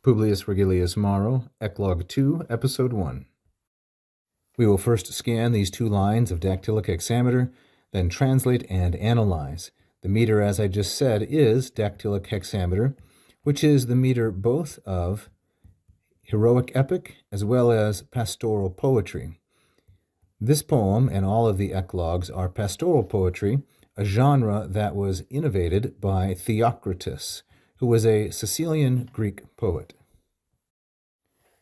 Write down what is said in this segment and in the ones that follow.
Publius Vergilius Maro, Eclogue 2, Episode 1. We will first scan these two lines of dactylic hexameter, then translate and analyze. The meter, as I just said, is dactylic hexameter, which is the meter both of heroic epic as well as pastoral poetry. This poem and all of the eclogues are pastoral poetry, a genre that was innovated by Theocritus, who was a Sicilian Greek poet.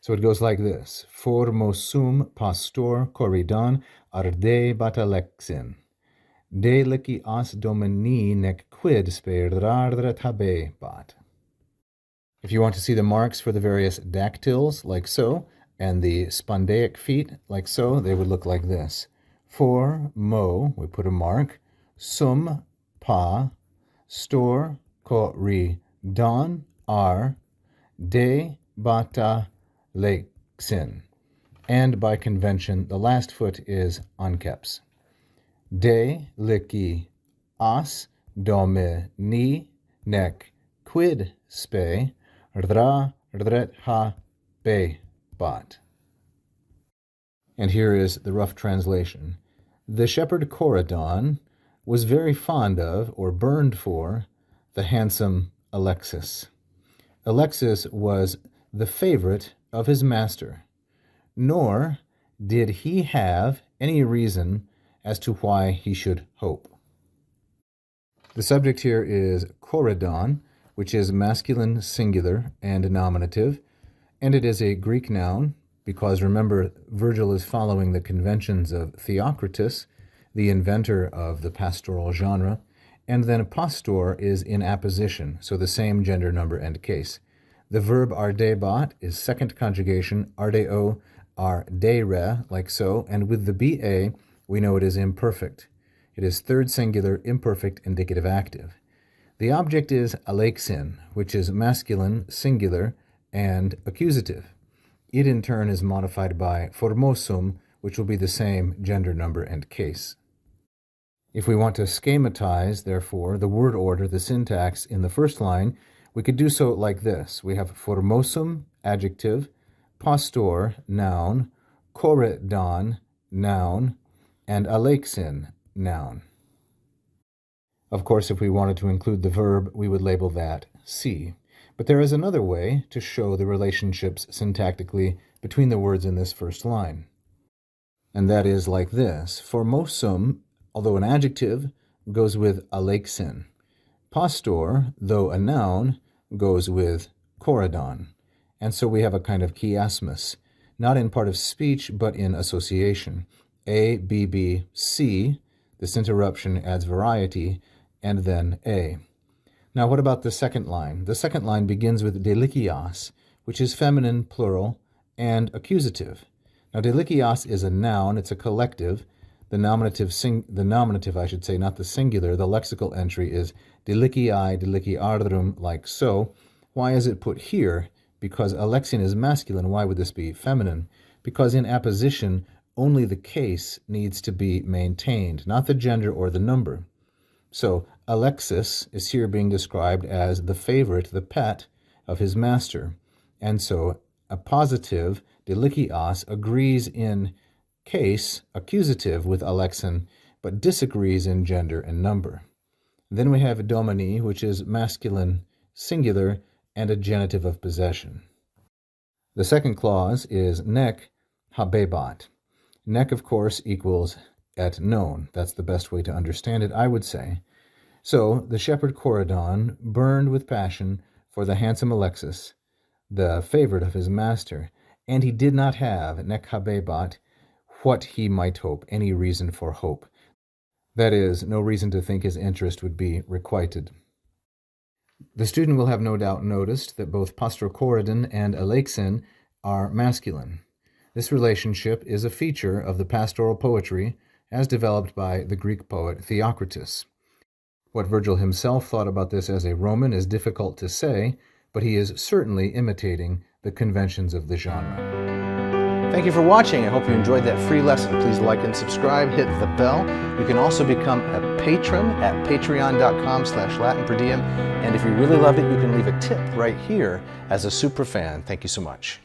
So it goes like this. Formosum pastor corridon arde batalexin. De lici as domini nec quid sperardret habe bat. If you want to see the marks for the various dactyls, like so, and the spondaic feet, like so, they would look like this. For mo, we put a mark. Sum pa stor corridon ar de bata lexin. And by convention, the last foot is onkeps. De lici as domini nec quid spe rdret ha be bat. And here is the rough translation. The shepherd Corydon was very fond of, or burned for, the handsome Alexis. Alexis was the favorite of his master, nor did he have any reason as to why he should hope. The subject here is Corydon, which is masculine singular and nominative, and it is a Greek noun because, remember, Vergil is following the conventions of Theocritus, the inventor of the pastoral genre, and then pastor is in apposition, so the same gender, number, and case. The verb ardebat is second conjugation, ardeo, ardere, like so, and with the ba, we know it is imperfect. It is third singular, imperfect, indicative active. The object is alexin, which is masculine, singular, and accusative. It in turn is modified by formosum, which will be the same gender, number, and case. If we want to schematize, therefore, the word order, the syntax in the first line, we could do so like this. We have formosum, adjective, pastor, noun, corydon, noun, and alexin, noun. Of course, if we wanted to include the verb, we would label that C. But there is another way to show the relationships syntactically between the words in this first line. And that is like this. Formosum, although an adjective, goes with alexin. Pastor, though a noun, goes with corydon. And so we have a kind of chiasmus, not in part of speech, but in association. A, B, B, C, this interruption adds variety, and then A. Now what about the second line? The second line begins with delicias, which is feminine, plural, and accusative. Now delicias is a noun, it's a collective. The nominative, I should say, not the singular. The lexical entry is delicii, deliciardrum, like so. Why is it put here? Because alexin is masculine. Why would this be feminine? Because in apposition, only the case needs to be maintained, not the gender or the number. So Alexis is here being described as the favorite, the pet of his master. And so a positive, delicias, agrees in case, accusative, with alexin, but disagrees in gender and number. Then we have domini, which is masculine, singular, and a genitive of possession. The second clause is nec habebat. Nec, of course, equals et non. That's the best way to understand it, I would say. So the shepherd Corydon burned with passion for the handsome Alexis, the favorite of his master, and he did not have, nec habebat, what he might hope, any reason for hope. That is, no reason to think his interest would be requited. The student will have no doubt noticed that both pastor Corydon and alexin are masculine. This relationship is a feature of the pastoral poetry as developed by the Greek poet Theocritus. What Vergil himself thought about this as a Roman is difficult to say, but he is certainly imitating the conventions of the genre. Thank you for watching. I hope you enjoyed that free lesson. Please like and subscribe, hit the bell. You can also become a patron at patreon.com/LatinPerDiem. And if you really loved it, you can leave a tip right here as a super fan. Thank you so much.